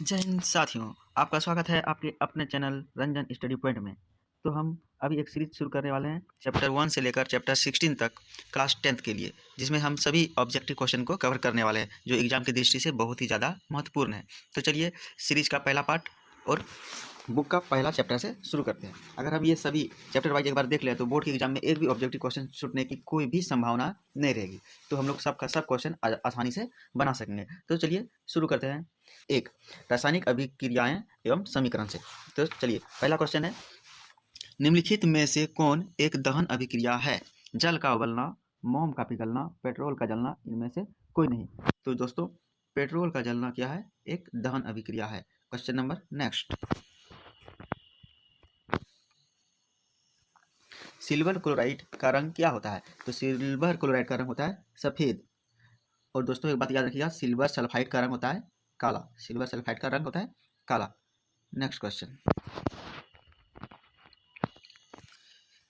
जय हिंद साथियों, आपका स्वागत है आपके अपने चैनल रंजन स्टडी पॉइंट में। तो हम अभी एक सीरीज शुरू करने वाले हैं चैप्टर 1 से लेकर चैप्टर 16 तक क्लास 10th के लिए, जिसमें हम सभी ऑब्जेक्टिव क्वेश्चन को कवर करने वाले हैं जो एग्जाम की दृष्टि से बहुत ही ज़्यादा महत्वपूर्ण है। तो चलिए सीरीज का पहला पार्ट और बुक का पहला चैप्टर से शुरू करते हैं। अगर हम ये सभी चैप्टर वाइज एक बार देख लें तो बोर्ड के एग्जाम में एक भी ऑब्जेक्टिव क्वेश्चन छूटने की कोई भी संभावना नहीं रहेगी। तो हम लोग सबका सब क्वेश्चन आसानी से बना सकेंगे। तो चलिए शुरू करते हैं एक रासायनिक अभिक्रियाएं एवं समीकरण से। तो चलिए पहला क्वेश्चन है, निम्नलिखित में से कौन एक दहन अभिक्रिया है? जल का उबलना, मोम का पिघलना, पेट्रोल का जलना, इनमें से कोई नहीं। तो दोस्तों पेट्रोल का जलना क्या है? एक दहन अभिक्रिया है। Question number next, silver chloride का रंग क्या होता है? तो सिल्वर क्लोराइड का रंग होता है सफेद। और दोस्तों एक बात याद रखिएगा, सिल्वर सल्फाइड का रंग होता है काला। सिल्वर सल्फाइड का रंग होता है काला। नेक्स्ट क्वेश्चन,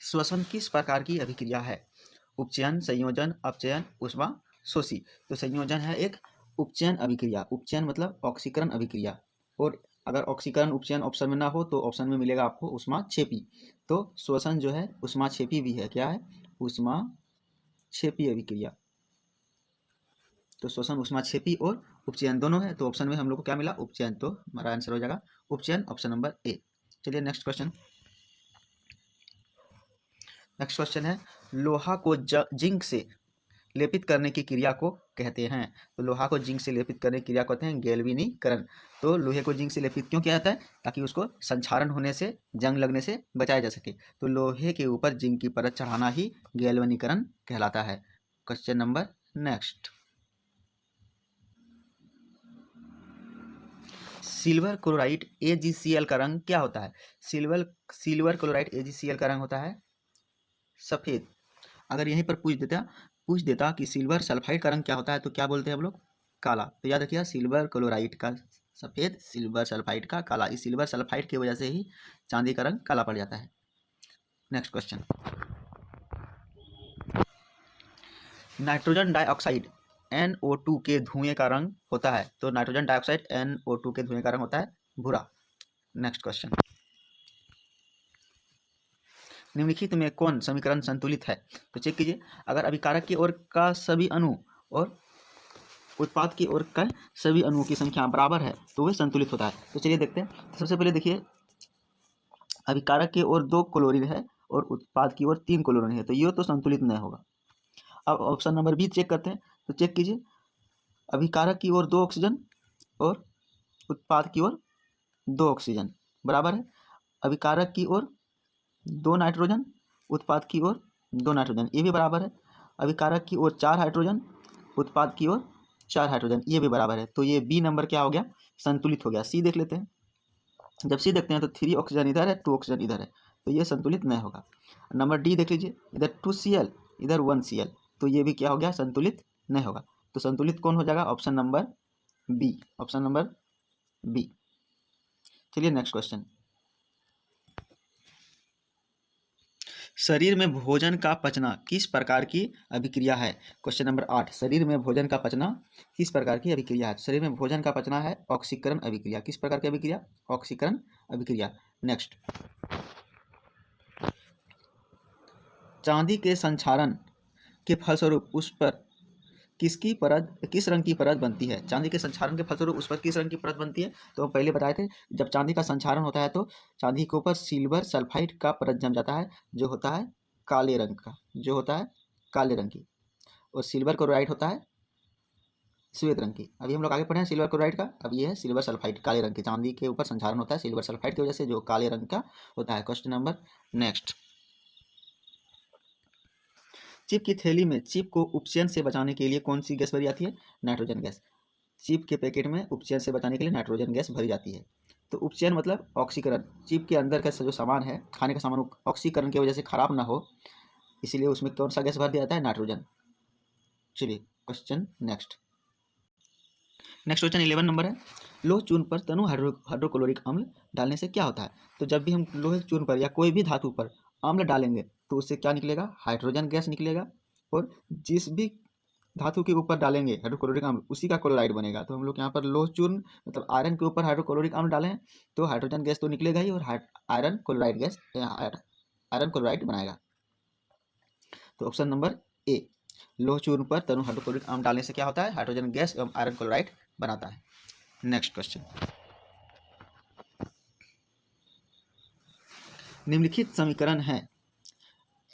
श्वसन किस प्रकार की अभिक्रिया है? उपचयन, संयोजन, अपचयन, ऊष्मा शोषी। तो संयोजन है एक उपचयन अभिक्रिया। उपचयन मतलब ऑक्सीकरण अभिक्रिया। और अगर ऑक्सीकरण उपचयन ऑप्शन में ना हो तो ऑप्शन में मिलेगा आपको ऊष्माक्षेपी। तो श्वसन जो है ऊष्माक्षेपी भी है। क्या है? ऊष्माक्षेपी अभिक्रिया। तो श्वसन ऊष्माक्षेपी और उपचयन दोनों है। तो ऑप्शन में हम लोग को क्या मिला? उपचयन। तो हमारा आंसर हो जाएगा उपचयन, ऑप्शन नंबर ए। चलिए नेक्स्ट क्वेश्चन। नेक्स्ट क्वेश्चन है, लोहा को जिंक से लेपित करने की क्रिया को कहते हैं। तो लोहा को जिंक से लेपित करने की क्रिया को कहते हैं गैल्वेनीकरण। तो लोहे को जिंक से लेपित क्यों किया जाता है? ताकि उसको संक्षारण होने से, जंग लगने से बचाया जा सके। तो लोहे के ऊपर जिंक की परत चढ़ाना ही गैल्वेनीकरण कहलाता है। Question number next, silver chloride AgCl का रंग क्या होता है? सिल्वर क्लोराइड AgCl का रंग होता है सफेद। अगर यहीं पर पूछ देता कि सिल्वर सल्फाइड का रंग क्या होता है तो क्या बोलते हैं हम लोग? काला। तो याद रखिएगा, सिल्वर क्लोराइड का सफेद, सिल्वर सल्फाइड का काला। इस सिल्वर सल्फाइड की वजह से ही चांदी का रंग काला पड़ जाता है। Next question, nitrogen dioxide NO2 के धुएं का रंग होता है। तो नाइट्रोजन डाइऑक्साइड NO2 के धुएं का रंग होता है भूरा। नेक्स्ट क्वेश्चन, निम्नलिखित में कौन समीकरण संतुलित है? तो चेक कीजिए, अगर अभिकारक की ओर का सभी अणु और उत्पाद की ओर का सभी अणुओं की संख्या बराबर है तो वह संतुलित होता है। तो चलिए देखते हैं। सबसे पहले देखिए, अभिकारक की ओर 2 क्लोरीन है और उत्पाद की ओर 3 क्लोरीन है, तो ये तो संतुलित नहीं होगा। अब ऑप्शन नंबर बी चेक करते हैं। तो चेक कीजिए, अभिकारक की ओर 2 ऑक्सीजन और उत्पाद की ओर 2 ऑक्सीजन बराबर है। अभिकारक की ओर 2 नाइट्रोजन, उत्पाद की ओर 2 नाइट्रोजन, ये भी बराबर है। अभिकारक की ओर 4 हाइड्रोजन, उत्पाद की ओर 4 हाइड्रोजन, ये भी बराबर है। तो ये बी नंबर क्या हो गया? संतुलित हो गया। सी देख लेते हैं। जब सी देखते हैं तो 3 ऑक्सीजन इधर है, 2 ऑक्सीजन इधर है, तो ये संतुलित नहीं होगा। नंबर डी देख लीजिए, इधर 2Cl, इधर 1Cl, तो ये भी क्या हो गया? संतुलित नहीं होगा। तो संतुलित कौन हो जाएगा? Option number B. Option number B. चलिए नेक्स्ट क्वेश्चन, शरीर में भोजन का पचना किस प्रकार की अभिक्रिया है? क्वेश्चन नंबर 8, शरीर में भोजन का पचना किस प्रकार की अभिक्रिया है? शरीर में भोजन का पचना है ऑक्सीकरण अभिक्रिया। किस प्रकार की अभिक्रिया? ऑक्सीकरण अभिक्रिया। नेक्स्ट, चांदी के संक्षारण के फलस्वरूप उस पर किस रंग की परत बनती है? चांदी के संक्षारण के फलस्वरूप उस पर किस रंग की परत बनती है? तो हम पहले बताए थे, जब चांदी का संक्षारण होता है तो चांदी के ऊपर सिल्वर सल्फाइड का परत जम जाता है, जो होता है काले रंग का, जो होता है काले रंग की। और सिल्वर क्लोराइड होता है श्वेत रंग की। अभी हम लोग आगे पढ़े हैं सिल्वर क्लोराइड का, अब ये है सिल्वर सल्फाइड काले रंग की। चांदी के ऊपर संक्षारण होता है सिल्वर सल्फाइड की वजह से, जो काले रंग का होता है। क्वेश्चन नंबर नेक्स्ट, चिप की थैली में चिप को उपचयन से बचाने के लिए कौन सी गैस भरी जाती है? Nitrogen gas. चिप के पैकेट में उपचयन से बचाने के लिए नाइट्रोजन गैस भरी जाती है। तो उपचयन मतलब ऑक्सीकरण। चिप के अंदर का जो सामान है, खाने का सामान, ऑक्सीकरण की वजह से खराब ना हो, इसीलिए उसमें कौन सा गैस भर दिया जाता है? नाइट्रोजन। चलिए question next. Next question 11 number है, लोह चूर्ण पर तनु हाइड्रोक्लोरिक अम्ल डालने से क्या होता है? तो जब भी हम लोहे चूर्ण पर या कोई भी धातु पर अम्ल डालेंगे तो उससे क्या निकलेगा? हाइड्रोजन गैस निकलेगा। और जिस भी धातु के ऊपर डालेंगे हाइड्रोक्लोरिक अम्ल, उसी का क्लोराइड बनेगा। तो हम लोग यहाँ पर लोह चूर्ण मतलब आयरन के ऊपर हाइड्रोक्लोरिक अम्ल डालें तो हाइड्रोजन गैस तो निकलेगा ही और iron chloride gas iron chloride बनाएगा। तो ऑप्शन नंबर ए, लोह चूर्ण पर तरु हाइड्रोक्लोरिक अम्ल डालने से क्या होता है, हाइड्रोजन गैस एवं आयरन क्लोराइड बनाता है। नेक्स्ट क्वेश्चन, निम्नलिखित समीकरण है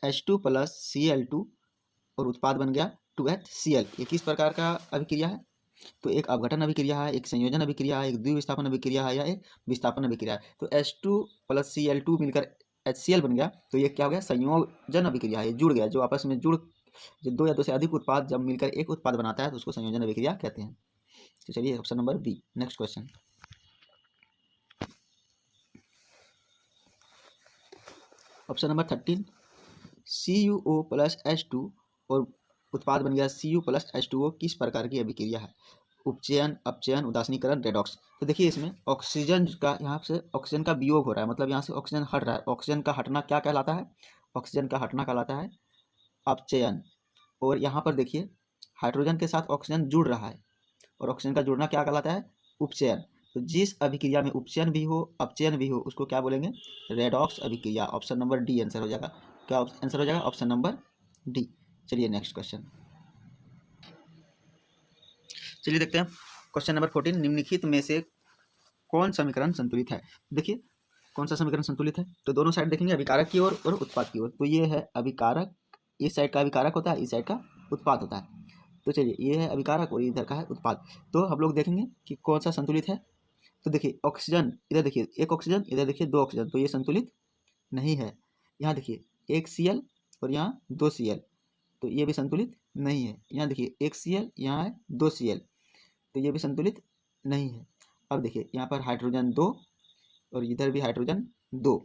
H2 + Cl2 और उत्पाद बन गया 2HCl। ये किस प्रकार का अभिक्रिया है, तो एक अपघटन अभिक्रिया है, एक संयोजन अभिक्रिया है, एक द्विविस्थापन अभिक्रिया है या एक विस्थापन अभिक्रिया है। तो H2 + Cl2 मिलकर HCl बन गया, तो ये क्या हो गया, संयोजन अभिक्रिया है, ये जुड़ गया। जो आपस में जुड़ जो दो या दो से अधिक उत्पाद जब मिलकर एक उत्पाद बनाता है तो उसको संयोजन अभिक्रिया कहते हैं। तो चलिए option number B. Next question, option number 13, CuO + H2 और उत्पाद बन गया Cu + H2O किस प्रकार की अभिक्रिया है, उपचयन, अपचयन, उदासीनीकरण, रेडॉक्स। तो देखिए इसमें ऑक्सीजन का यहाँ से ऑक्सीजन का वियोग हो रहा है, मतलब यहाँ से ऑक्सीजन हट रहा है। ऑक्सीजन का हटना क्या कहलाता है, ऑक्सीजन का हटना कहलाता है अपचयन। और यहाँ पर देखिए हाइड्रोजन के साथ ऑक्सीजन जुड़ रहा है और ऑक्सीजन का जुड़ना क्या कहलाता है, उपचयन। तो जिस अभिक्रिया में उपचयन भी हो अपचयन भी हो उसको क्या बोलेंगे, रेडॉक्स अभिक्रिया। ऑप्शन नंबर डी आंसर हो जाएगा। क्या आंसर हो जाएगा, ऑप्शन नंबर डी। चलिए नेक्स्ट क्वेश्चन, चलिए देखते हैं क्वेश्चन नंबर 14, निम्नलिखित में से कौन समीकरण संतुलित है। देखिए कौन सा समीकरण संतुलित है, तो दोनों साइड देखेंगे, अभिकारक की ओर और उत्पाद की ओर। तो ये है अभिकारक, इस साइड का अभिकारक होता है, इस साइड का उत्पाद होता है। तो चलिए ये है अभिकारक और इधर का है उत्पाद। तो हम लोग देखेंगे कि कौन सा संतुलित है। तो देखिए ऑक्सीजन, इधर देखिए एक ऑक्सीजन, इधर देखिए दो ऑक्सीजन, तो ये संतुलित नहीं है। यहाँ देखिए एक Cl और यहाँ दो Cl, तो ये भी संतुलित नहीं है। यहाँ देखिए एक Cl, यहाँ है दो Cl, तो ये भी संतुलित नहीं है। अब देखिए यहाँ पर हाइड्रोजन 2 और इधर भी हाइड्रोजन 2,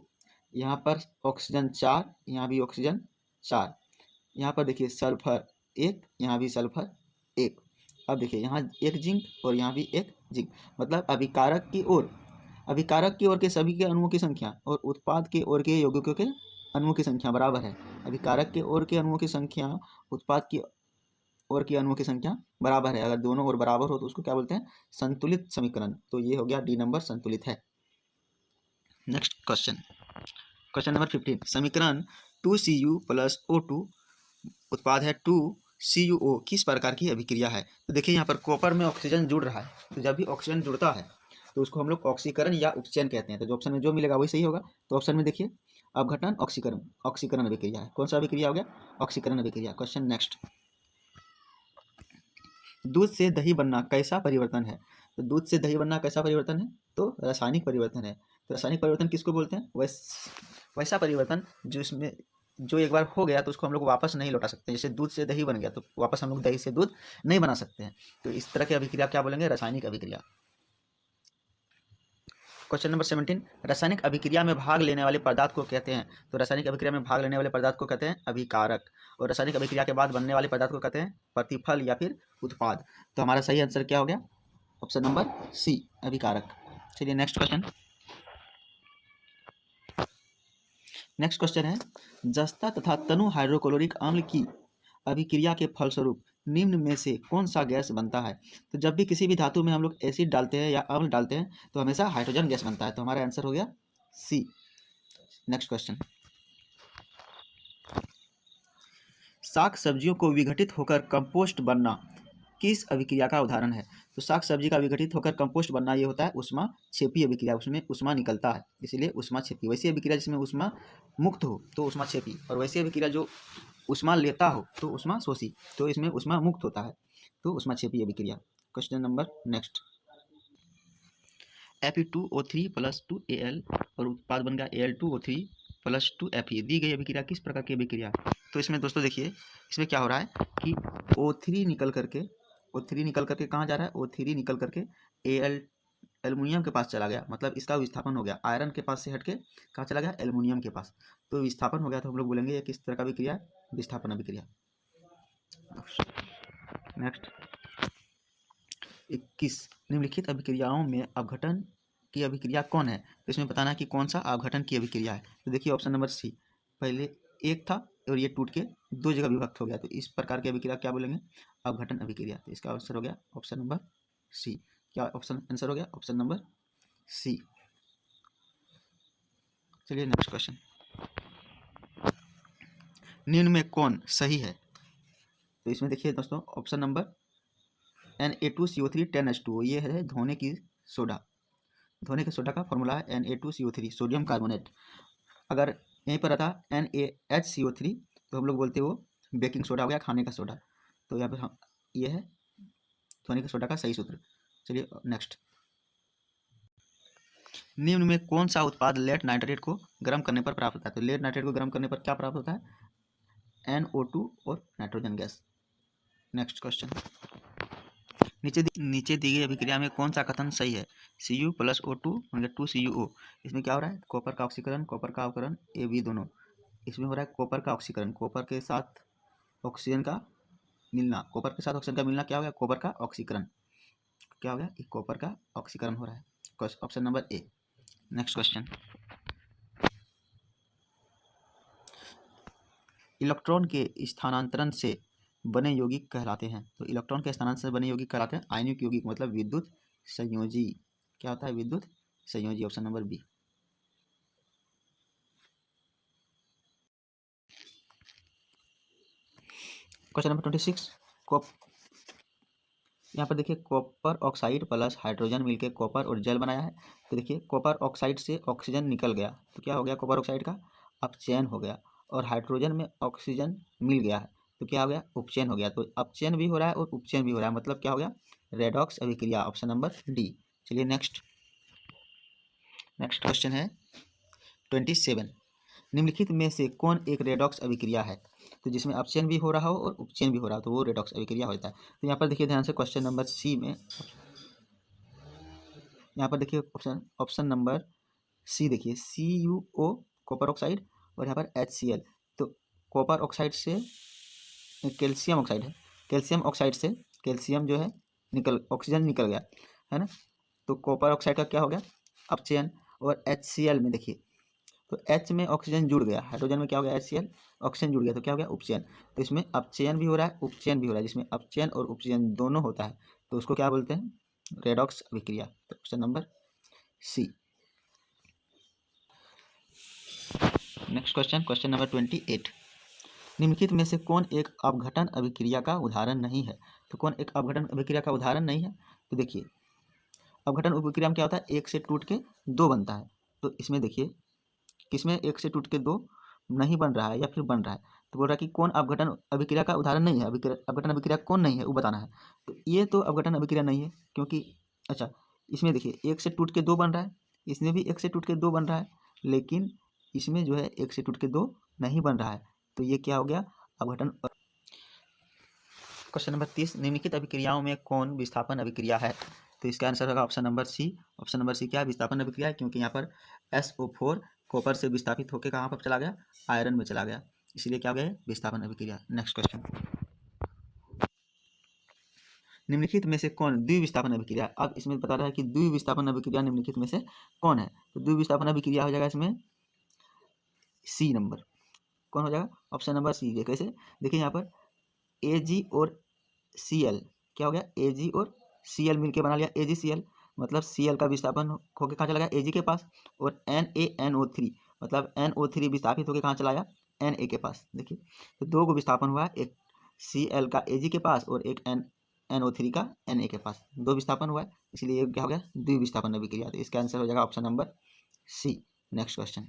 यहाँ पर ऑक्सीजन 4, यहाँ भी ऑक्सीजन 4, यहाँ पर देखिए सल्फर 1, यहाँ भी सल्फर 1। अब देखिए यहाँ एक जिंक और यहाँ भी एक जिंक, मतलब अभिकारक की ओर के सभी के अणुओं की संख्या और उत्पाद के ओर के यौगिकों के अणुओं की संख्या बराबर है। अभिकारक के ओर के अणुओं की संख्या उत्पाद की ओर के अणुओं की संख्या बराबर है। अगर दोनों ओर बराबर हो तो उसको क्या बोलते हैं, संतुलित समीकरण। तो ये हो गया डी नंबर, संतुलित है। नेक्स्ट क्वेश्चन, क्वेश्चन नंबर 15, समीकरण 2Cu + O2 उत्पाद है 2CuO किस प्रकार की अभिक्रिया है। तो देखिए यहाँ पर कॉपर में ऑक्सीजन जुड़ रहा है, तो जब भी ऑक्सीजन जुड़ता है तो उसको हम लोग ऑक्सीकरण या उपचयन कहते हैं। तो जो ऑप्शन में जो मिलेगा वही सही होगा। तो ऑप्शन में देखिए अपघटन, ऑक्सीकरण अभिक्रिया है। कौन सा अभिक्रिया हो गया, ऑक्सीकरण अभिक्रिया। क्वेश्चन नेक्स्ट, दूध से दही बनना कैसा परिवर्तन है। तो दूध से दही बनना कैसा परिवर्तन है, तो रासायनिक परिवर्तन है। तो रासायनिक परिवर्तन किसको बोलते हैं, वैसा परिवर्तन जिसमें जो एक बार हो गया तो उसको हम लोग वापस नहीं लौटा सकते। जैसे दूध से दही बन गया तो वापस हम लोग दही से दूध नहीं बना सकते हैं। तो इस तरह की अभिक्रिया क्या बोलेंगे, रासायनिक अभिक्रिया। क्वेश्चन नंबर 17, रासायनिक अभिक्रिया में भाग लेने वाले पदार्थ को कहते हैं। तो रासायनिक अभिक्रिया में भाग लेने वाले पदार्थ को कहते हैं अभिकारक, और रासायनिक अभिक्रिया के बाद बनने वाले पदार्थ को कहते हैं प्रतिफल या फिर उत्पाद। तो हमारा सही आंसर क्या हो गया, ऑप्शन नंबर सी, अभिकारक। चलिए नेक्स्ट क्वेश्चन, नेक्स्ट क्वेश्चन है, जस्ता तथा तनु हाइड्रोक्लोरिक अम्ल की अभिक्रिया के फलस्वरूप निम्न में से कौन सा गैस बनता है। तो जब भी किसी भी धातु में हम लोग एसिड डालते हैं या अम्ल डालते हैं तो हमेशा हाइड्रोजन गैस बनता है। तो हमारा आंसर हो गया सी। नेक्स्ट क्वेश्चन, साग सब्जियों को विघटित होकर कंपोस्ट बनना किस अभिक्रिया का उदाहरण है। तो साग सब्जी का विघटित होकर कंपोस्ट बनना ये होता है उष्मा क्षेपी अभिक्रिया, उसमें उष्मा निकलता है इसीलिए उष्मा क्षेपी। वैसी अभिक्रिया जिसमें उष्मा मुक्त हो तो उष्मा क्षेपी, और वैसी अभिक्रिया जो उष्मा लेता हो तो उष्मा शोषी, तो इसमें उष्मा मुक्त होता है तो उष्मा क्षेपी अभिक्रिया। Question number next, Fe2O3 + 2Al और उत्पाद बन गया Al2O3 + 2Fe। दी गई अभिक्रिया किस प्रकार की अभिक्रिया है। तो इसमें दोस्तों देखिए इसमें क्या हो रहा है कि O3 निकल करके कहाँ जा रहा है, O3 निकल करके एल्युमिनियम के पास चला गया, मतलब इसका विस्थापन हो गया। आयरन के पास से हटके कहाँ चला गया, एल्युमिनियम के पास, तो विस्थापन हो गया। तो हम लोग बोलेंगे ये किस तरह का अभिक्रिया है, विस्थापन अभिक्रिया। नेक्स्ट 21, निम्नलिखित अभिक्रियाओं में अपघटन की अभिक्रिया कौन है। तो इसमें बताना है कि कौन सा अपघटन की अभिक्रिया है। तो देखिए ऑप्शन नंबर सी, पहले एक था और ये टूट के दो जगह विभक्त हो गया, तो इस प्रकार की अभिक्रिया क्या बोलेंगे, अपघटन अभिक्रिया। तो इसका आंसर हो गया ऑप्शन नंबर सी। क्या ऑप्शन आंसर हो गया? Option number C. चलिए नेक्स्ट क्वेश्चन, निम्न में कौन सही है? तो इसमें देखिए दोस्तों, ऑप्शन नंबर Na2CO3 10H2O, ये है धोने की सोडा। धोने के सोडा का फॉर्मूला है Na2CO3 सोडियम कार्बोनेट। अगर यहीं पर रहता NaHCO3 तो हम लोग बोलते वो बेकिंग सोडा हो गया, खाने का सोडा। तो यहाँ पर हम ये है धोने के सोडा का सही सूत्र। चलिए नेक्स्ट, निम्न में कौन सा उत्पाद लेड नाइट्रेट को गर्म करने पर प्राप्त होता है? तो लेड नाइट्रेट को गर्म करने पर क्या प्राप्त होता है? NO2 और नाइट्रोजन गैस। नेक्स्ट क्वेश्चन, नीचे दी गई अभिक्रिया में कौन सा कथन सही है? Cu प्लस O2 मतलब 2CuO। इसमें क्या हो रहा है? कॉपर का ऑक्सीकरण, कॉपर का अवकरण, AB दोनों। इसमें हो रहा है कॉपर का ऑक्सीकरण, कॉपर के साथ ऑक्सीजन का मिलना। कॉपर के साथ ऑक्सीजन का मिलना क्या हो गया? कॉपर का ऑक्सीकरण। क्या हो गया? कॉपर का ऑक्सीकरण हो रहा है। Option number A. Next question, electron के स्थानांतरण से बने यौगिक कहलाते हैं। तो इलेक्ट्रॉन के स्थानांतरण से बने यौगिक कहलाते हैं आयनिक यौगिक, मतलब विद्युत संयोजी। क्या होता है? विद्युत संयोजी। Option number B. Question number 26, यहाँ पर देखिए कॉपर ऑक्साइड प्लस हाइड्रोजन मिलकर कॉपर और जल बनाया है। तो देखिए कॉपर ऑक्साइड से ऑक्सीजन निकल गया, तो क्या हो गया? कॉपर ऑक्साइड का अपचयन हो गया। और हाइड्रोजन में ऑक्सीजन मिल गया है, तो क्या हो गया? उपचयन हो गया। तो अपचयन भी हो रहा है और उपचयन भी हो रहा है, मतलब क्या हो गया? रेडॉक्स अभिक्रिया। Option number D. चलिए नेक्स्ट क्वेश्चन है 27, निम्नलिखित में से कौन एक रेडॉक्स अभिक्रिया है? तो जिसमें अपचयन भी हो रहा हो और उपचयन भी हो रहा हो, तो वो रेडॉक्स अभिक्रिया होता है। तो यहाँ पर देखिए ध्यान से, क्वेश्चन नंबर सी में यहाँ पर देखिए ऑप्शन नंबर सी देखिए, CuO कॉपर ऑक्साइड और यहाँ पर HCl। तो कॉपर ऑक्साइड से कैल्शियम ऑक्साइड है, कैल्शियम ऑक्साइड से कैल्शियम जो है ऑक्सीजन निकल गया है ना। तो कॉपर ऑक्साइड का क्या हो गया? अपचयन। और HCl में देखिए, तो H में ऑक्सीजन जुड़ गया, हाइड्रोजन में क्या हो गया? HCl ऑक्सीजन जुड़ गया, तो क्या हो गया? उपचयन। तो इसमें अपचयन भी हो रहा है, उपचयन भी हो रहा है। जिसमें अपचयन और उपचयन दोनों होता है तो उसको क्या बोलते हैं? रेडॉक्स अभिक्रिया। तो option number C. Next question number 28, निम्नलिखित में से कौन एक अपघटन अभिक्रिया का उदाहरण नहीं है? तो कौन एक अपघटन अभिक्रिया का उदाहरण नहीं है? तो देखिए अपघटन अभिक्रिया में क्या होता है? एक से टूट के दो बनता है। तो इसमें देखिए किसमें एक से टूट के दो नहीं बन रहा है या फिर बन रहा है? तो बोल रहा है कि कौन अपघटन अभिक्रिया का उदाहरण नहीं है, अपघटन अभिक्रिया कौन नहीं है वो बताना है। तो ये तो अपघटन अभिक्रिया नहीं है, क्योंकि अच्छा इसमें देखिए एक से टूट के दो बन रहा है, इसमें भी एक से टूट के दो बन रहा है, लेकिन इसमें जो है एक से टूट के दो नहीं बन रहा है। तो ये क्या हो गया? अपघटन। क्वेश्चन नंबर 30, निम्नलिखित अभिक्रियाओं में कौन विस्थापन अभिक्रिया है? तो इसका आंसर होगा option number C. Option number C क्या है? विस्थापन अभिक्रिया है, क्योंकि यहाँ पर SO4 कॉपर से विस्थापित होकर कहाँ पर चला गया? आयरन में चला गया, इसलिए क्या हो गया? विस्थापन अभिक्रिया। नेक्स्ट क्वेश्चन, निम्नलिखित में से कौन द्विविस्थापन अभिक्रिया? अब इसमें बता रहा है कि द्विविस्थापन अभिक्रिया निम्नलिखित में से कौन है? तो द्विविस्थापन अभिक्रिया हो जाएगा इसमें सी नंबर। कौन हो जाएगा? Option number C. कैसे? देखिए यहाँ पर Ag और Cl क्या हो गया? Ag और Cl मिलके बना लिया AgCl, मतलब Cl का विस्थापन होकर कहाँ चला गया? Ag के पास। और NaNO3 मतलब NO3 विस्थापित होकर कहाँ चला गया? Na के पास। देखिए तो दो को विस्थापन हुआ, एक Cl का Ag के पास और एक NO3 का Na के पास, दो विस्थापन हुआ है, इसलिए ये क्या हो गया? द्विविस्थापन अभिक्रिया। तो इसका आंसर हो जाएगा option number C. Next question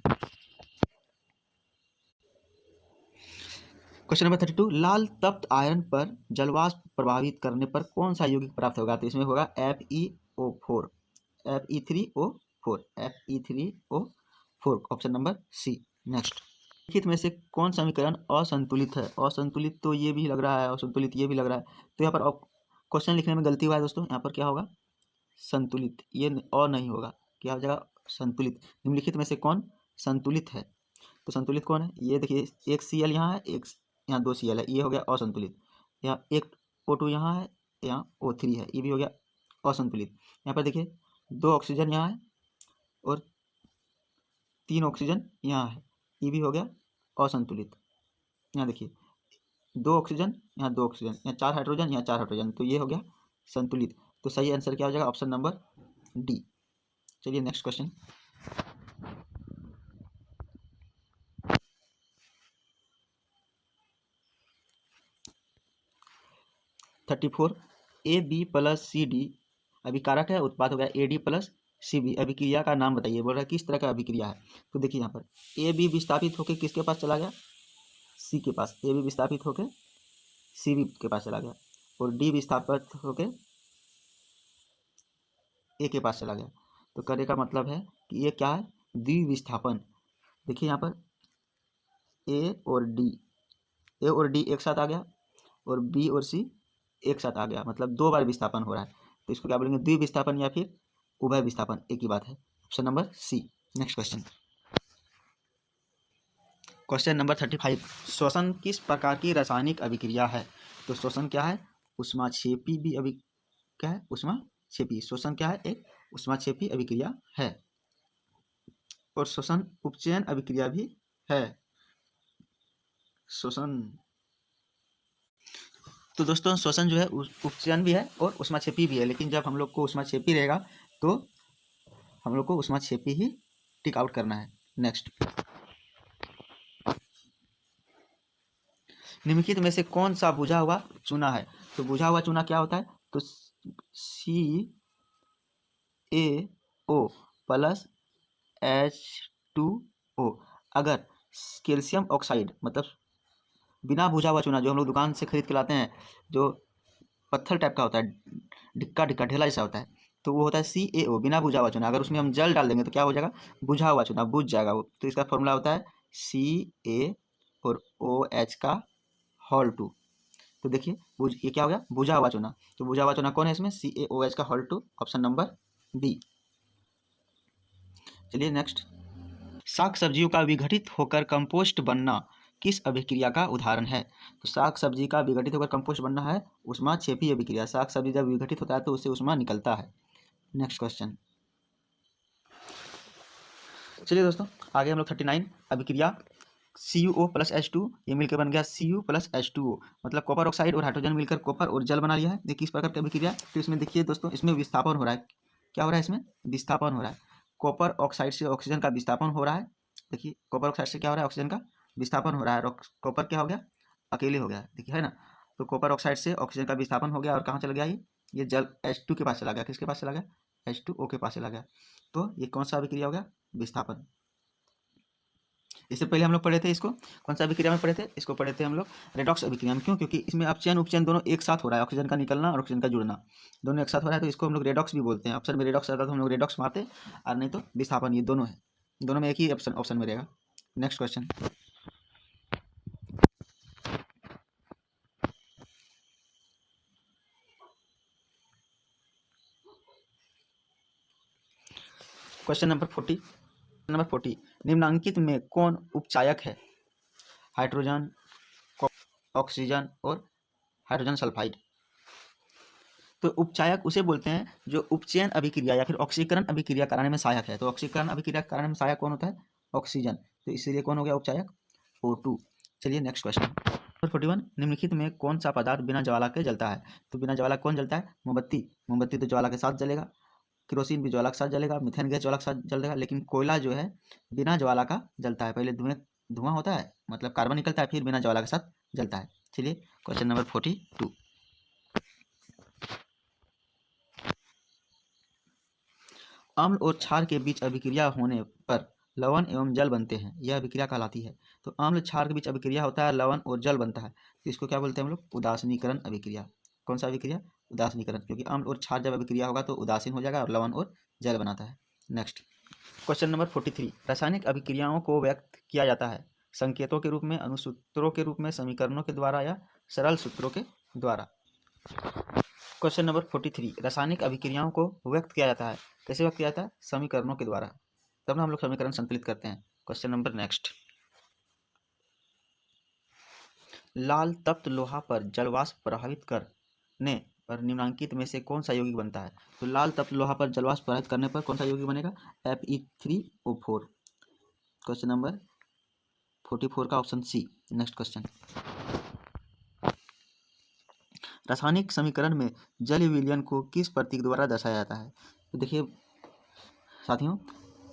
number 32, लाल तप्त आयरन पर जलवाष्प प्रभावित करने पर कौन सा यौगिक प्राप्त होगा? तो इसमें होगा FeO4, Fe3O4 option number C. Next, निम्नलिखित में से कौन समीकरण असंतुलित है? असंतुलित तो ये भी लग रहा है, असंतुलित ये भी लग रहा है। तो यहाँ पर क्वेश्चन लिखने में गलती हुआ है दोस्तों, यहाँ पर क्या होगा? संतुलित, ये और नहीं होगा, क्या हो जाएगा? संतुलित। निम्नलिखित में से कौन संतुलित है? तो संतुलित कौन है? ये देखिए एक Cl यहाँ है, एक यहाँ दो Cl है, ये हो गया असंतुलित। यहाँ एक O2 यहाँ है, यहाँ O3 है, ये भी हो गया असंतुलित। यहाँ पर देखिए दो ऑक्सीजन यहाँ है और तीन ऑक्सीजन यहाँ है, ये भी हो गया असंतुलित। यहाँ देखिए 2 ऑक्सीजन, यहाँ 2 ऑक्सीजन, यहाँ 4 हाइड्रोजन, यहाँ 4 हाइड्रोजन, तो ये हो गया संतुलित। तो सही आंसर क्या हो जाएगा? Option number D. चलिए next question. 34 A B plus C D अभिकारक है, उत्पाद हो गया A D plus C B. अभिक्रिया का नाम बताइए, बोल रहा है किस तरह का अभिक्रिया है। तो देखिए यहाँ पर ए बी विस्थापित होकर किसके पास चला गया? सी के पास। ए बी विस्थापित होकर सी बी के पास चला गया, और डी विस्थापित होकर ए के पास चला गया। तो कहने का मतलब है कि ये क्या है? द्विविस्थापन। देखिए यहाँ पर ए और डी एक साथ आ गया, और बी और सी एक साथ आ गया, मतलब 2 बार विस्थापन हो रहा है। तो इसको क्या बोलेंगे? द्विविस्थापन या फिर उभय विस्थापन, एक ही बात है। Option number C. Next question, question number 35। श्वसन किस प्रकार की रासायनिक अभिक्रिया है? तो श्वसन क्या है? ऊष्माक्षेपी भी क्या है? ऊष्माक्षेपी। श्वसन क्या है? एक ऊष्माक्षेपी अभिक्रिया है, और श्वसन उपचयन अभिक्रिया भी है। श्वसन, तो दोस्तों श्वसन जो है उपचयन भी है और ऊष्माक्षेपी भी है, लेकिन जब हम लोग को ऊष्माक्षेपी रहेगा तो हम लोग को ऊष्माक्षेपी ही टिक आउट करना है। नेक्स्ट, निम्नलिखित में से कौन सा बुझा हुआ चूना है? तो बुझा हुआ चूना क्या होता है? तो CaO प्लस H2O। अगर कैल्शियम ऑक्साइड, मतलब बिना बुझा हुआ चूना जो हम लोग दुकान से खरीद के लाते हैं, जो पत्थर टाइप का होता है, डिक्का डिक्का ढेला जैसा होता है, तो वो होता है CaO, बिना बुझा हुआ चूना। अगर उसमें हम जल डाल देंगे तो क्या हो जाएगा? बुझा हुआ चूना, बुझ जाएगा वो। तो इसका फॉर्मूला होता है Ca और OH का होल 2। तो देखिए ये क्या हो गया? बुझा हुआ चूना। तो बुझा हुआ चूना कौन है इसमें? CaOH का होल 2, ऑप्शन नंबर बी। चलिए नेक्स्ट, साग सब्जियों का विघटित होकर कंपोस्ट बनना किस अभिक्रिया का उदाहरण है? तो साग सब्जी का विघटित होकर कंपोस्ट बनना है ऊष्माक्षेपी अभिक्रिया। साग सब्जी जब विघटित होता है तो उससे ऊष्मा निकलता है। नेक्स्ट क्वेश्चन, चलिए दोस्तों आगे हम लोग 39 अभिक्रिया CuO प्लस H2, ये मिलकर बन गया Cu प्लस H2O, मतलब कॉपर ऑक्साइड और हाइड्रोजन मिलकर कॉपर और जल बना लिया है। देखिए किस प्रकार की अभिक्रिया। तो इसमें देखिए दोस्तों, इसमें विस्थापन हो रहा है। क्या हो रहा है? इसमें विस्थापन हो रहा है। कॉपर ऑक्साइड से ऑक्सीजन का विस्थापन हो रहा है। देखिए कॉपर ऑक्साइड से क्या हो रहा है? ऑक्सीजन का विस्थापन हो रहा है, और कॉपर क्या हो गया? अकेले हो गया। देखिए है ना, तो कॉपर ऑक्साइड से ऑक्सीजन का विस्थापन हो गया, और कहाँ चला गया? ये जल H2 के पास चला गया। किसके पास चला गया? H2O के पास चला गया। तो ये कौन सा अभिक्रिया हो गया? विस्थापन। इससे पहले हम लोग पढ़े थे इसको, कौन सा अभिक्रिया में पढ़े थे? इसको पढ़े थे हम लोग रेडॉक्स अभिक्रिया में। क्यों? क्योंकि इसमें अपचयन उपचयन दोनों एक साथ हो रहा है, ऑक्सीजन का निकलना और ऑक्सीजन का जुड़ना दोनों एक साथ हो रहा है, तो इसको हम लोग रेडॉक्स भी बोलते हैं। ऑप्शन में रेडॉक्स आता है तो हम लोग रेडॉक्स मारते, और नहीं तो विस्थापन। ये दोनों है, दोनों में एक ही ऑप्शन में रहेगा। Next question, question number 40। निम्नांकित में कौन उपचायक है? हाइड्रोजन, ऑक्सीजन और हाइड्रोजन सल्फाइड। तो उपचायक उसे बोलते हैं जो उपचयन अभिक्रिया या फिर ऑक्सीकरण अभिक्रिया कराने में सहायक है। तो ऑक्सीकरण अभिक्रिया कराने में सहायक कौन होता है? ऑक्सीजन। तो इसीलिए कौन हो गया उपचायक? O2। चलिए नेक्स्ट क्वेश्चन, नंबर 41। निम्नलिखित में कौन सा पदार्थ बिना ज्वाला के जलता है? तो बिना ज्वाला कौन जलता है? मोमबत्ती। मोमबत्ती तो ज्वाला के साथ जलेगा। केरोसिन भी ज्वाला के साथ जलेगा। मिथेन गैस ज्वाला के साथ जलेगा। लेकिन कोयला जो है बिना ज्वाला का जलता है। पहले धुआं होता है, मतलब कार्बन निकलता है, फिर बिना ज्वाला के साथ जलता है। चलिए क्वेश्चन नंबर 42। अम्ल और क्षार के बीच अभिक्रिया होने पर लवण एवं जल बनते हैं, यह अभिक्रिया कहलाती है। तो अम्ल क्षार के बीच अभिक्रिया होता है, लवण और जल बनता है, तो इसको क्या बोलते हैं हम लोग? उदासीनीकरण अभिक्रिया। कौन सा अभिक्रिया? उदासीनीकरण, क्योंकि अम्ल और क्षार जब अभिक्रिया होगा तो उदासीन हो जाएगा और लवण और जल बनाता है। Next question number 43। रासायनिक अभिक्रियाओं को व्यक्त किया जाता है संकेतों के रूप में, अनुसूत्रों के रूप में, समीकरणों के द्वारा या सरल सूत्रों के द्वारा। Question number 43। रासायनिक अभिक्रियाओं को व्यक्त किया जाता है, कैसे व्यक्त किया जाता है? समीकरणों के द्वारा, तब ना हम लोग समीकरण संकलित करते हैं। क्वेश्चन नंबर नेक्स्ट, लाल तप्त लोहा पर जलवाष्प प्रभावित करने पर निम्नांकित में से कौन सा यौगिक बनता है? तो लाल तप्त लोहा पर जलवाष्प प्रभावित करने पर कौन सा यौगिक बनेगा? Fe3O4। क्वेश्चन नंबर 44 का ऑप्शन सी। नेक्स्ट क्वेश्चन, रासायनिक समीकरण में जल विलयन को किस प्रतीक द्वारा दर्शाया जाता है? तो देखिए साथियों,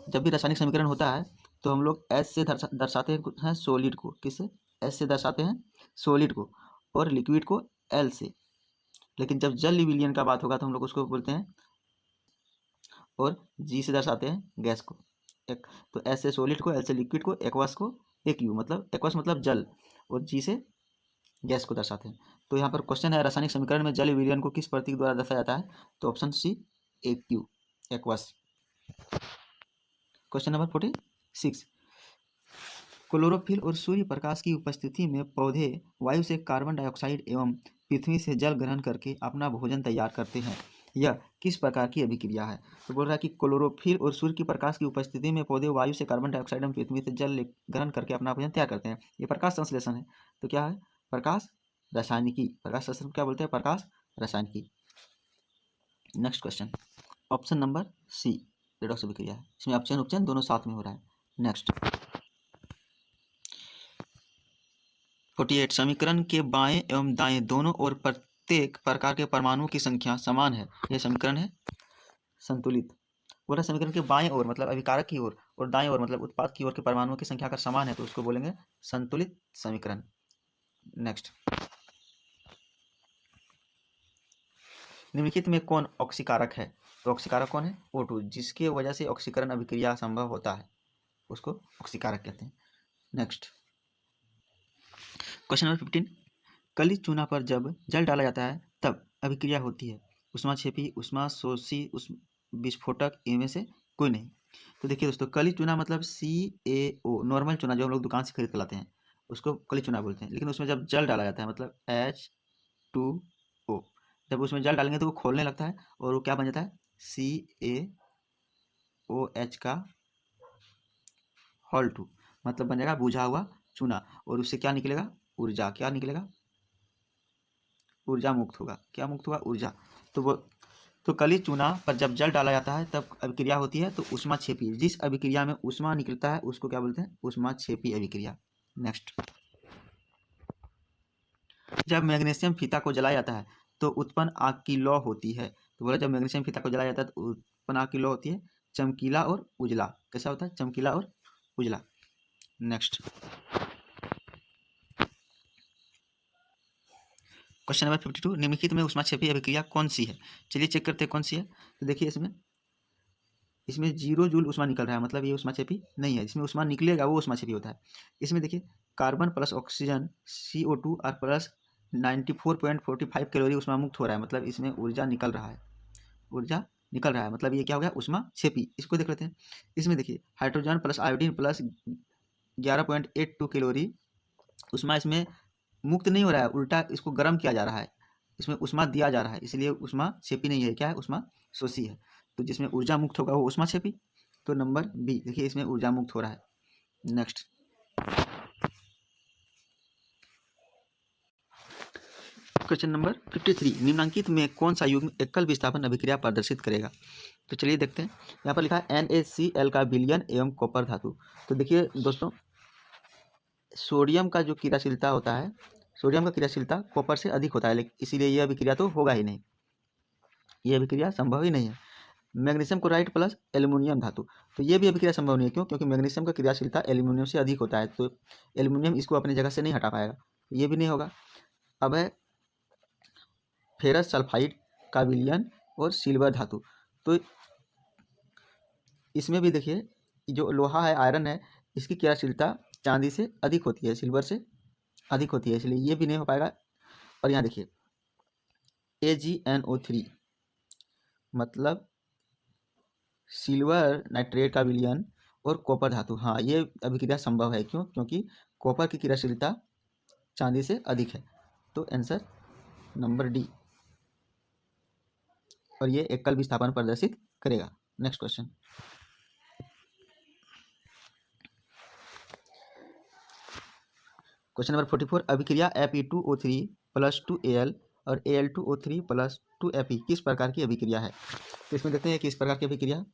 जब भी रासायनिक समीकरण होता है तो हम लोग एस से दर्शाते हैं सॉलिड को। किससे? एस से दर्शाते हैं सॉलिड को, और लिक्विड को एल से। लेकिन जब जल विलयन का बात होगा तो हम लोग उसको बोलते हैं, और जी से दर्शाते हैं गैस को। एक तो एस से सॉलिड को, एल से लिक्विड को, एक्वस को, एक यू मतलब एक्वस मतलब जल, और जी से गैस को दर्शाते हैं। तो यहाँ पर क्वेश्चन है, रासायनिक समीकरण में जल विलयन को किस प्रतीक द्वारा दर्शाया जाता है? तो ऑप्शन सी एक you, aqueous. Question number 46, chlorophyll और सूर्य प्रकाश की उपस्थिति में पौधे वायु से कार्बन डाइऑक्साइड एवं पृथ्वी से जल ग्रहण करके अपना भोजन तैयार करते हैं। यह किस प्रकार की अभिक्रिया है? तो बोल रहा है कि क्लोरोफिल और सूर्य की प्रकाश की उपस्थिति में पौधे वायु से कार्बन डाइऑक्साइड एवं पृथ्वी से जल ग्रहण करके अपना भोजन तैयार करते हैं। ये प्रकाश संश्लेषण है। तो क्या है? प्रकाश रासायनिकी। प्रकाश संश्लेषण क्या बोलते हैं? प्रकाश रासायनिकी। Next question, option number C redox अभिक्रिया है। इसमें अपचयन उपचयन दोनों साथ में हो रहा है। नेक्स्ट 48, समीकरण के बाएं एवं दाएं दोनों ओर प्रत्येक प्रकार के परमाणुओं की संख्या समान है। यह समीकरण है संतुलित। बोला समीकरण के बाएं ओर मतलब अभिकारक की ओर, और दाएं ओर मतलब उत्पाद की ओर के परमाणुओं की संख्या अगर समान है तो उसको बोलेंगे संतुलित समीकरण। नेक्स्ट, निम्नलिखित में कौन ऑक्सीकारक है? तो ऑक्सीकारक कौन है? O2, जिसके वजह से ऑक्सीकरण अभिक्रिया संभव होता है उसको ऑक्सीकारक कहते हैं। नेक्स्ट, क्वेश्चन नंबर 15, कली चूना पर जब जल डाला जाता है तब अभिक्रिया होती है ऊष्माक्षेपी, ऊष्माशोषी, विस्फोटक, इनमें से कोई नहीं। तो देखिए दोस्तों, कली चूना मतलब CaO, नॉर्मल चूना जो हम लोग दुकान से खरीद कर लाते हैं उसको कली चूना बोलते हैं। लेकिन उसमें जब जल डाला जाता है मतलब H2O, जब उसमें जल डालेंगे तो वो खोलने लगता है और वो क्या बन जाता है? CaOH का होल 2, मतलब बन जाएगा बुझा हुआ चूना, और उससे क्या निकलेगा? ऊर्जा। क्या निकलेगा? ऊर्जा मुक्त होगा। क्या मुक्त होगा? ऊर्जा। तो वो तो कली चूना पर जब जल डाला जाता है तब अभिक्रिया होती है तो ऊष्माक्षेपी। जिस अभिक्रिया में ऊष्मा निकलता है उसको क्या बोलते हैं? ऊष्माक्षेपी अभिक्रिया। नेक्स्ट, जब मैग्नीशियम फीता को जलाया जाता है तो उत्पन्न आग की लौ होती है। तो बोला जब मैग्नीशियम फीता को जलाया जाता है तो उत्पन्न आग की लौ होती है चमकीला और उजला। कैसा होता है? चमकीला और उजला। नेक्स्ट, क्वेश्चन नंबर 52, निम्नलिखित में ऊष्माक्षेपी अभिक्रिया कौन सी है? चलिए चेक करते हैं कौन सी है। तो देखिए इसमें 0 जूल ऊष्मा निकल रहा है, मतलब ये ऊष्माक्षेपी नहीं है। इसमें ऊष्मा निकलेगा वो ऊष्माक्षेपी होता है। इसमें देखिए कार्बन प्लस ऑक्सीजन CO2 और प्लस 94.45 कैलोरी ऊष्मा मुक्त हो रहा है, मतलब इसमें ऊर्जा निकल रहा है। ऊर्जा निकल रहा है मतलब ये क्या हो गया? ऊष्माक्षेपी। इसको देख लेते हैं। इसमें देखिए hydrogen plus iodine plus 11.82 calorie ऊष्मा इसमें मुक्त नहीं हो रहा है, उल्टा इसको गर्म किया जा रहा है, इसमें ऊष्मा दिया जा रहा है, इसलिए ऊष्माक्षेपी नहीं है। क्या है? ऊष्माशोषी है। तो जिसमें ऊर्जा मुक्त होगा वो ऊष्माक्षेपी। तो नंबर बी देखिए, इसमें ऊर्जा मुक्त हो रहा है। नेक्स्ट, क्वेश्चन नंबर 53, निम्नांकित में कौन सा युग्म एकल विस्थापन अभिक्रिया प्रदर्शित करेगा? तो चलिए देखते हैं। यहाँ पर लिखा है NaCl का विलयन एवं कॉपर धातु। तो देखिए दोस्तों, सोडियम का जो क्रियाशीलता होता है, सोडियम का क्रियाशीलता कॉपर से अधिक होता है, लेकिन इसीलिए यह अभिक्रिया तो होगा ही नहीं, यह अभिक्रिया संभव ही नहीं है। मैग्नीशियम क्लोराइड प्लस एल्युमिनियम धातु, तो ये भी अभिक्रिया संभव नहीं है। क्यों? क्योंकि मैग्नीशियम का क्रियाशीलता एल्युमिनियम से अधिक होता है, तो एल्युमिनियम इसको अपनी जगह से नहीं हटा पाएगा, ये भी नहीं होगा। अब है फेरस सल्फाइड का विलयन और सिल्वर धातु। तो इसमें भी देखिए जो लोहा है, आयरन है, इसकी क्रियाशीलता चांदी से अधिक होती है, सिल्वर से अधिक होती है, इसलिए ये भी नहीं हो पाएगा। और यहाँ देखिए AgNO3 मतलब सिल्वर नाइट्रेट का विलयन और कॉपर धातु, हाँ ये अभिक्रिया संभव है। क्यों? क्योंकि कॉपर की क्रियाशीलता चांदी से अधिक है। तो आंसर नंबर डी, और ये एकल विस्थापन प्रदर्शित करेगा। नेक्स्ट क्वेश्चन, क्वेश्चन नंबर 44, अभिक्रिया Fe2O3 प्लस 2Al और Al2O3 प्लस 2Fe किस प्रकार की अभिक्रिया है? तो इसमें देखते हैं किस प्रकार की अभिक्रिया,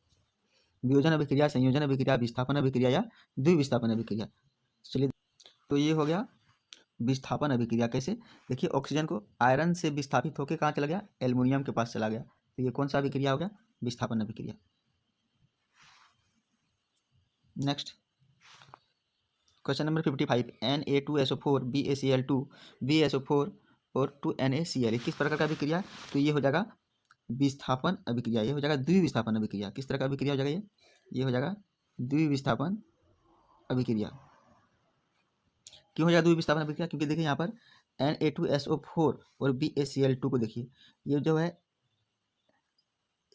वियोजन अभिक्रिया, संयोजन अभिक्रिया, विस्थापन अभिक्रिया या द्विविस्थापन अभिक्रिया। चलिए, तो ये हो गया विस्थापन अभिक्रिया। कैसे? देखिए ऑक्सीजन को आयरन से विस्थापित होकर कहाँ चला गया? एल्युमिनियम के पास चला गया। तो ये कौन सा अभिक्रिया हो गया? विस्थापन अभिक्रिया। Next question number 55, Na2SO4 BaCl2 BaSO4 और 2NaCl किस प्रकार का अभिक्रिया है? तो ये हो जाएगा विस्थापन अभिक्रिया। ये हो जाएगा द्विविस्थापन अभिक्रिया। किस तरह का अभिक्रिया हो जाएगा? ये हो जाएगा द्विविस्थापन अभिक्रिया। क्यों हो जाएगा द्विविस्थापन अभिक्रिया? क्योंकि देखिए यहाँ पर Na2SO4 और BaCl2 को देखिए, ये जो है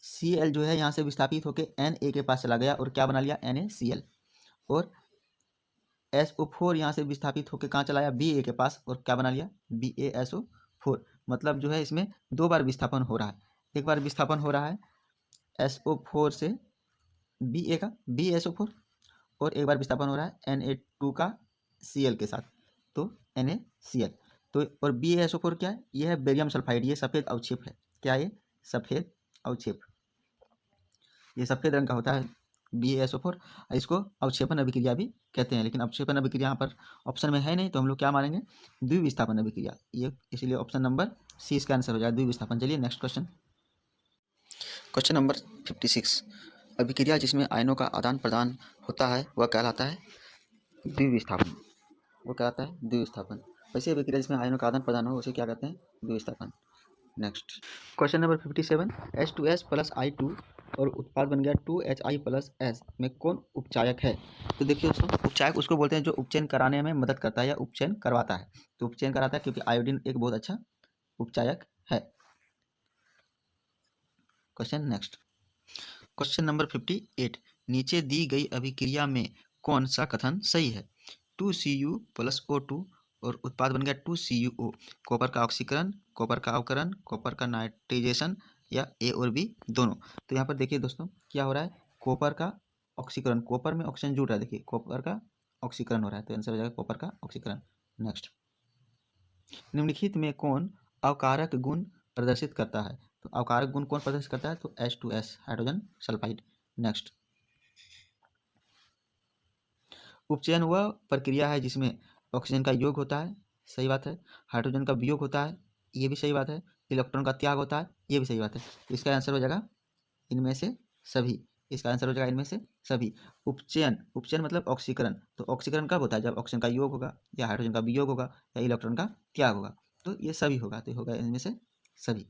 Cl जो है यहाँ से विस्थापित होकर Na के पास चला गया और क्या बना लिया? NaCl। और SO4 यहाँ से विस्थापित होकर कहाँ चला गया? Ba के पास और क्या बना लिया? BaSO4। मतलब जो है इसमें दो बार विस्थापन हो रहा है। एक बार विस्थापन हो रहा है SO4 से Ba का BaSO4 और एक बार विस्थापन हो रहा है Na2 का Cl के साथ, तो NaCl। तो और BaSO4 क्या है? ये है बेरियम सल्फाइड। ये सफ़ेद अवक्षेप है। क्या ये? सफ़ेद अवक्षेप। ये सफ़ेद रंग का होता है BaSO4। इसको अवक्षेपण अभिक्रिया भी कहते हैं, लेकिन अवक्षेपण अभिक्रिया यहाँ पर ऑप्शन में है नहीं, तो हम लोग क्या मानेंगे? द्विविस्थापन अभिक्रिया। ये इसलिए ऑप्शन नंबर सी इसका आंसर हो जाएगा, द्विविस्थापन। चलिए नेक्स्ट क्वेश्चन। क्वेश्चन नंबर 56, अभिक्रिया जिसमें आयनों का आदान प्रदान होता है वह कहलाता है द्विविस्थापन। वो कहलाता है द्विविस्थापन। वैसे अभिक्रिया जिसमें आयनों का आदान प्रदान हो उसे क्या कहते हैं? द्विविस्थापन। Next question number 57, H2S plus I2 और उत्पाद बन गया 2HI प्लस S में कौन उपचायक है? तो देखिए दोस्तों, उपचायक उसको बोलते हैं जो उपचयन कराने में मदद करता है या उपचयन करवाता है। तो उपचयन कराता है क्योंकि आयोडीन एक बहुत अच्छा उपचायक है। क्वेश्चन नेक्स्ट, क्वेश्चन नंबर 58, नीचे दी गई अभिक्रिया में कौन सा कथन सही है? 2Cu प्लस O2 और उत्पाद बन गया 2CuO। कॉपर का ऑक्सीकरण, कॉपर का अवकरण, कॉपर का नाइट्रिजेशन या A और B दोनों। तो यहाँ पर देखिए दोस्तों क्या हो रहा है? कॉपर का ऑक्सीकरण, कॉपर में ऑक्सीजन जुड़ रहा है। देखिए कॉपर का ऑक्सीकरण हो रहा है, तो आंसर हो जाएगा कॉपर का ऑक्सीकरण। नेक्स्ट, निम्नलिखित में कौन अवकारक गुण प्रदर्शित करता है? तो अवकारक गुण कौन प्रदर्शित करता है? तो H2S हाइड्रोजन सल्फाइड। नेक्स्ट, उपचयन वह प्रक्रिया है जिसमें ऑक्सीजन का योग होता है, सही बात है। हाइड्रोजन का वियोग होता है, ये भी सही बात है। इलेक्ट्रॉन का त्याग होता है, ये भी सही बात है। तो इसका आंसर हो जाएगा इनमें से सभी। इसका आंसर हो जाएगा इनमें से सभी। उपचयन, उपचयन मतलब ऑक्सीकरण। तो ऑक्सीकरण कब होता है? जब ऑक्सीजन का योग होगा या हाइड्रोजन का वियोग होगा या इलेक्ट्रॉन का त्याग होगा। तो ये सभी होगा, तो होगा इनमें से सभी।